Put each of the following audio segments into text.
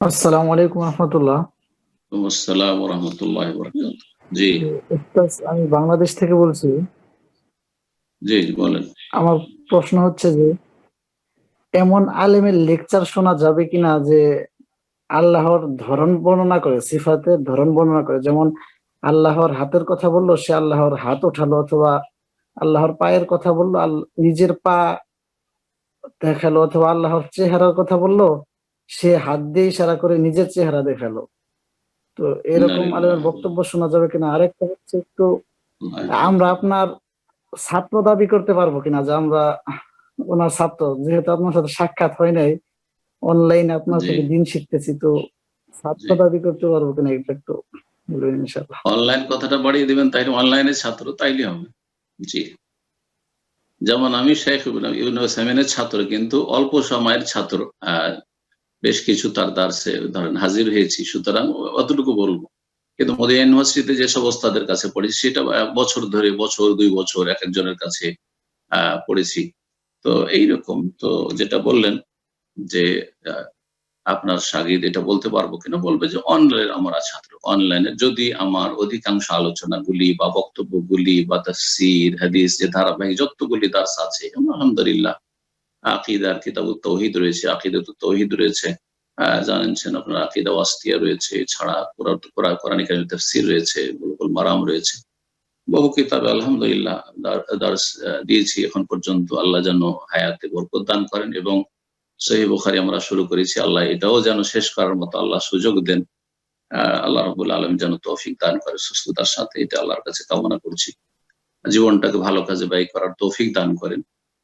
আসসালামু আলাইকুম রহমতুল্লাহ। আসসালাম ওয়া রাহমাতুল্লাহি ওয়া বারাকাতুহু। জি, উস্তাদ, আমি বাংলাদেশ থেকে বলছি। জি, বলেন। আমার প্রশ্ন হচ্ছে যে এমন আলেমের লেকচার শোনা যাবে কিনা যে আল্লাহর ধরন বর্ণনা করে, সিফাতের ধরন বর্ণনা করে, যেমন আল্লাহর হাতের কথা বললো, সে আল্লাহর হাত ওঠালো, অথবা আল্লাহর পায়ের কথা বললো, নিজের পা দেখালো, অথবা আল্লাহর চেহারার কথা বললো, সে হাত দিয়ে ইশারা করে নিজের চেহারা দেখালো। তো ইন্না এরকম আলেমের লিল্লাহি বক্তব্য শোনা যাবে কিনা। আরেকটা হচ্ছে, একটু ওয়া ইন্না আমরা ইলাইহি আপনার ছাত্র দাবি করতে পারবো কিনা, যে আমরা ওনার ছাত্র, যেহেতু আপনার সাথে সাক্ষাৎ হয় নাই, অনলাইনে আপনার জি, থেকে দিন শিখতেছি, তো ছাত্র জি। দাবি করতে পারবো কিনা এটা একটু বলবেন ইনশাআল্লাহ। অনলাইন কথাটা বাড়িয়ে দিবেন তাইলে অনলাইনের ছাত্র তাইলে হবে। জি। যেমন আমি শেখ ইবনে উসাইমিনের ছাত্র কিন্তু অল্প সময়ের ছাত্র। আ বেশ কিছু তার দার্সে ধরেন হাজির হয়েছি। সুতরাং অতটুকু বলব। কিন্তু মদিনা ইউনিভার্সিটিতে যেসব ওস্তাদের কাছে পড়েছি সেটা বছর ধরে বছর ২ বছর একেকজনের কাছে আ পড়েছি। তো এইরকম তো যেটা বললেন যে আ আপনার শাগিদ এটা বলতে পারবো কিনা? বলবে যে অনলাইন আমরা ছাত্র। অনলাইনে যদি আমার অধিকাংশ আলোচনাগুলি বা বক্তব্যগুলি বা তাফসীর, হাদিস যে ধারাবাহিক যতগুলি দার্স আছে আলহামদুলিল্লাহ আকিদার কিতাবুত তাওহীদ রয়েছে, আকিদাতুত তাওহীদ রয়েছে। জানছেন আপনার আকিদা ওয়াসিতিয়া রয়েছে, এছাড়া কোরআন কারীমের তাফসীর রয়েছে, বুলুগুল মারাম রয়েছে। বহু কিতাবে আলহামদুলিল্লাহ দার্স দিয়েছি এখন পর্যন্ত। আল্লাহ যেন হায়াতে বরকত দান করেন এবং সহিহ বুখারী আমরা শুরু করেছি। আল্লাহ এটাও যেন শেষ করার মতো আল্লাহ সুযোগ দেন। আল্লাহ রাব্বুল আলামিন যেন তৌফিক দান করে সুস্থতার সাথে, এটা আল্লাহর কাছে কামনা করছি। জীবনটাকে ভালো কাজে ব্যয় করার তৌফিক দান করেন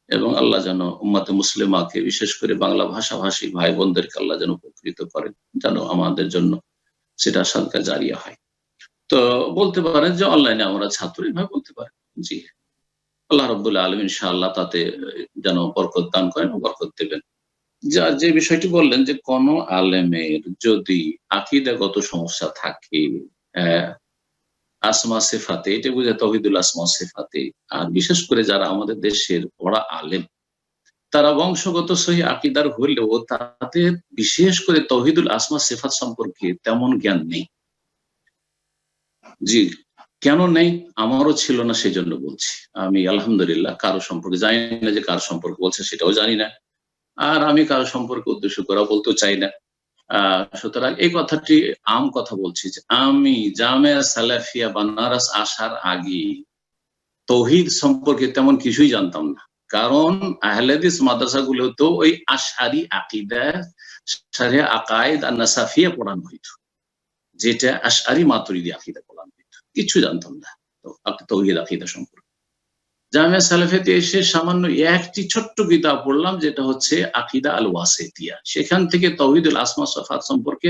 এবং আল্লাহ যেন উম্মাতে মুসলিমাকে বিশেষ করে বাংলা ভাষাভাষী ভাই বোনদেরকে আল্লাহ যেন উপকৃত করেন। যেন আমাদের জন্য সেটা সাদকা জারিয়া হয়। তো বলতে পারেন যে অনলাইনে আমরা ছাত্র এভাবে বলতে পারেন। জি। আল্লাহ রাব্বুল আলামিন ইনশাআল্লাহ তাতে যেন বরকত দান করেন ও বরকত দেবেন। যে বিষয়টি বললেন যে কোন আলেমের যদি আকীদাগত সমস্যা থাকে, অ্যা আসমা সিফাতে, এটা বোঝায় তাওহীদুল আসমা ওয়াস সিফাতে। আর বিশেষ করে যারা আমাদের দেশের পড়া আলেম, তারা বংশগত সহি আকীদার হলেও তাদের বিশেষ করে তাওহীদুল আসমা সিফাত সম্পর্কে তেমন জ্ঞান নেই। জি, কেন নেই? আমারও ছিল না সেজন্য বলছি। আমি আলহামদুলিল্লাহ কারো সম্পর্কে জানি না, যে কার সম্পর্কে বলছে সেটাও জানি না। আর আমি কারো সম্পর্কে উদ্দেশ্য করা বলতেও চাই না। আ সুতরাং এই কথাটি কথা বলছি যে আমি জামেয়া সালাফিয়া বানারস আসার আগে তৌহিদ সম্পর্কে তেমন কিছুই জানতাম না। কারণ আহলে হাদিস মাদ্রাসাগুলোতেও ওই আশআরি আকীদা, শরিয়া আকায়েদ আর নাসাফিয়া পড়ানো হইতো। যেটা আশআরি মাতুরিদি আকীদা পড়ানো হইতো। কিছু জানতাম না। তো তৌহিদ আকীদা সম্পর্কে। জামিয়া সালাফিয়াতে এসে সামান্য একটি ছোট্ট কিতাব পড়লাম, যেটা হচ্ছে আকিদা আল ওয়াসিতিয়া। সেখান থেকে তাওহীদুল আসমা সিফাত সম্পর্কে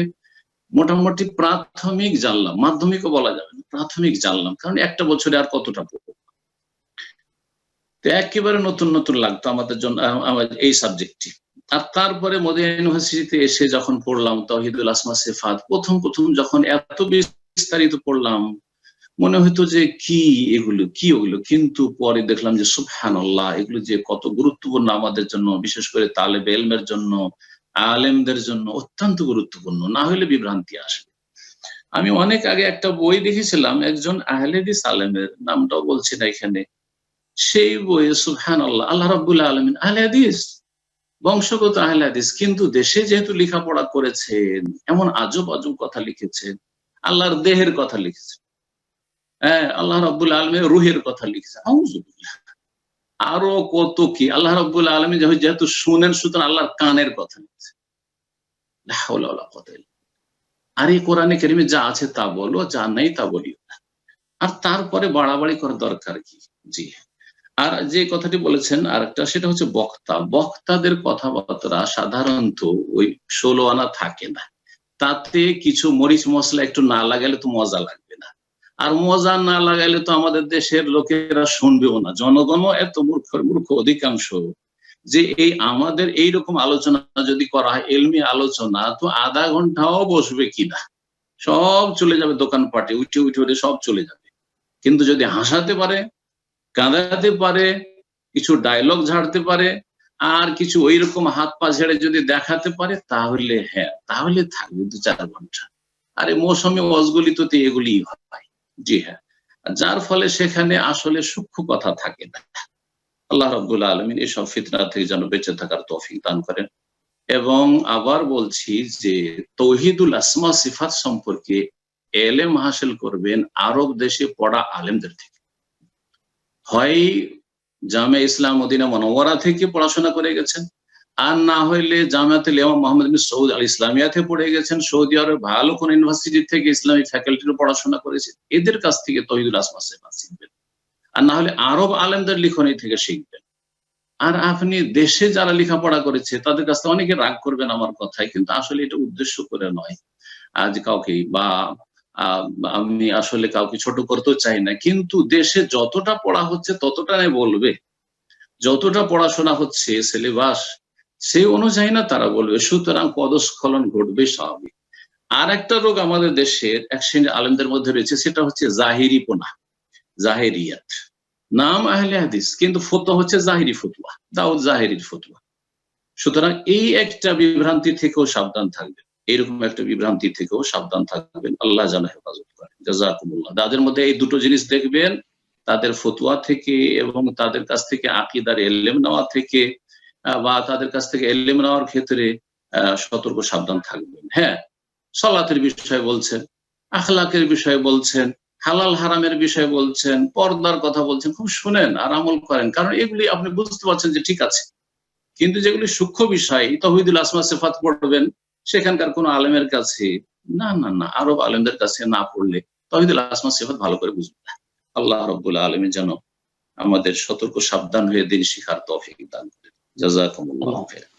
মোটামুটি প্রাথমিক জানলাম। মাধ্যমিকও বলা যাবে না। প্রাথমিক জানলাম। কারণ একটা বছরে আর কতটা পড়ব। তো একেবারে নতুন লাগতো আমাদের জন্য আমার এই সাবজেক্টটি। আর তারপরে মদিনা ইউনিভার্সিটিতে এসে যখন পড়লাম তাওহীদুল আসমা সিফাত, ১ম যখন এত বিস্তারিত পড়লাম, মনে হইতো যে কি এগুলো, কি ওগুলো? কিন্তু পরে দেখলাম যে সুবহানাল্লাহ, এগুলো যে কত গুরুত্বপূর্ণ আমাদের জন্য, বিশেষ করে তালেবে ইলমের জন্য, আলেমদের জন্য অত্যন্ত গুরুত্বপূর্ণ। না হলে বিভ্রান্তি আসবে। আমি অনেক আগে একটা বই দেখেছিলাম, একজন আহলে হাদিস আলেমের, নামটাও বলছি না এখানে। সেই বইয়ে সুবহানাল্লাহ, আল্লাহ রাব্বুল আলামিন আহলে হাদিস, বংশগত আহলে হাদিস, কিন্তু দেশে যেহেতু লেখাপড়া করেছেন, এমন আজব কথা লিখেছেন। আল্লাহর দেহের কথা লিখেছেন। হ্যাঁ, আল্লাহ রাব্বুল আলামিনের রুহের কথা লিখেছে। আউযুবিল্লাহ। আরো কত কি! আল্লাহ রাব্বুল আলামিন যেহেতু শুনেন, সুতরাং আল্লাহর কানের কথা লিখেছে। লা হাওলা ওয়ালা কুওয়াতা ইল্লা বিল্লাহ। আর এই কোরআনে কারিমে যা আছে তা বলো, যা নাই তা বলিও না। আর তারপরে বাড়াবাড়ি করার দরকার কি? জি। আর যে কথাটি বলেছেন আরেকটা, সেটা হচ্ছে বক্তা। বক্তাদের কথাবার্তা সাধারণত ওই ১৬ আনা থাকে না। তাতে কিছু মরিচ মসলা একটু না লাগালে তো মজা লাগবে না। আর মজা না লাগাইলে তো আমাদের দেশের লোকেরা শুনবেও না। জনগণও এত মূর্খ অধিকাংশ, যে এই আমাদের এইরকম আলোচনা যদি করা হয়, ইলমি আলোচনা, তো আধা ঘন্টাও বসবে কিনা। সব চলে যাবে দোকানপাটে, উঠে সব চলে যাবে। কিন্তু যদি হাসাতে পারে, কাঁদাতে পারে, কিছু ডায়লগ ঝাড়তে পারে, আর কিছু ওই রকম হাত পা ঝেড়ে যদি দেখাতে পারে তাহলে হ্যাঁ, তাহলে থাকবে 2-4 ঘন্টা। আর এই মৌসুমী ওয়াজগুলিতে এগুলি হয়। জি হ্যাঁ, যার ফলে সেখানে আসলে সূক্ষ্ম কথা থাকে না। আল্লাহ রাব্বুল আলামিন এসব ফিতনা থেকে যেন বেঁচে থাকার তৌফিক দান করেন। এবং আবার বলছি যে তৌহিদুল আসমা সিফাত সম্পর্কে এলেম হাসিল করবেন আরব দেশে পড়া আলেমদের থেকে। হয় জামে ইসলাম মদিনা মুনাওয়ারা থেকে পড়াশোনা করে গেছেন, আর না হইলে জামিয়াতুল ইমাম মুহাম্মদ বিন সৌদ আল ইসলামিয়াতে পড়ে গেছেন, সৌদি আরবে ভালো কোন ইউনিভার্সিটি থেকে ইসলামিক ফ্যাকাল্টিতে পড়াশোনা করেছেন, এদের কাছ থেকে তৌহিদুল আসমা সিফাত শিখবেন। আর না হলে আরব আলেমদের লিখনি থেকে শিখবেন। আর আপনি দেশে যারা লেখাপড়া করেছে তাদের কাছে অনেকে রাগ করবেন আমার কথায়, কিন্তু আসলে এটা উদ্দেশ্য করে নয় আজ কাউকে, বা আমি আসলে কাউকে ছোট করতেও চাই না, কিন্তু দেশে যতটা পড়া হচ্ছে ততটা নাই বলবে, যতটা পড়াশোনা হচ্ছে সিলেবাস সেই অনুযায়ী না তারা বলবে, সুতরাং পদস্খলন ঘটবে স্বাভাবিক। আর একটা রোগ আমাদের দেশের এক শ্রেণীর আলেমদের মধ্যে রয়েছে, সেটা হচ্ছে জাহিরিপনা, জাহেরিয়াত। নাম আহলে হাদিস কিন্তু ফতোয়া হচ্ছে জাহিরি ফতোয়া, দাউদ জাহেরির ফতোয়া। সুতরাং এই একটা বিভ্রান্তি থেকেও সাবধান থাকবেন, এরকম একটা বিভ্রান্তি থেকেও সাবধান থাকবেন, আল্লাহ যেন হেফাজত করেন। জাযাকুমুল্লাহ। তাদের মধ্যে এই দুটো জিনিস দেখবেন, তাদের ফতোয়া থেকে এবং তাদের কাছ থেকে আকীদার ইলম নেওয়া থেকে, বা তাদের কাছ থেকে ইলম নেওয়ার ক্ষেত্রে সতর্ক সাবধান থাকবেন। হ্যাঁ, সালাতের বিষয়ে বলছেন, আখলাকের বিষয়ে বলছেন, হালাল হারামের বিষয়ে বলছেন, পর্দার কথা বলছেন, খুব শুনেন আর আমল করেন, কারণ এগুলি আপনি বুঝতে পারছেন যে ঠিক আছে। কিন্তু যেগুলি সূক্ষ্ম বিষয়, তাওহীদুল আসমা সিফাত পড়বেন সেখানকার কোন আলেমের কাছে, না না না, আরব আলেমদের কাছে না পড়লে তাওহীদুল আসমা সিফাত ভালো করে বুঝবেন না। আল্লাহ রাব্বুল আলামিন যেন আমাদের সতর্ক সাবধান হয়ে দিন শিখার তৌফিক দান করেন। জাযাকুমুল্লাহু খাইরান।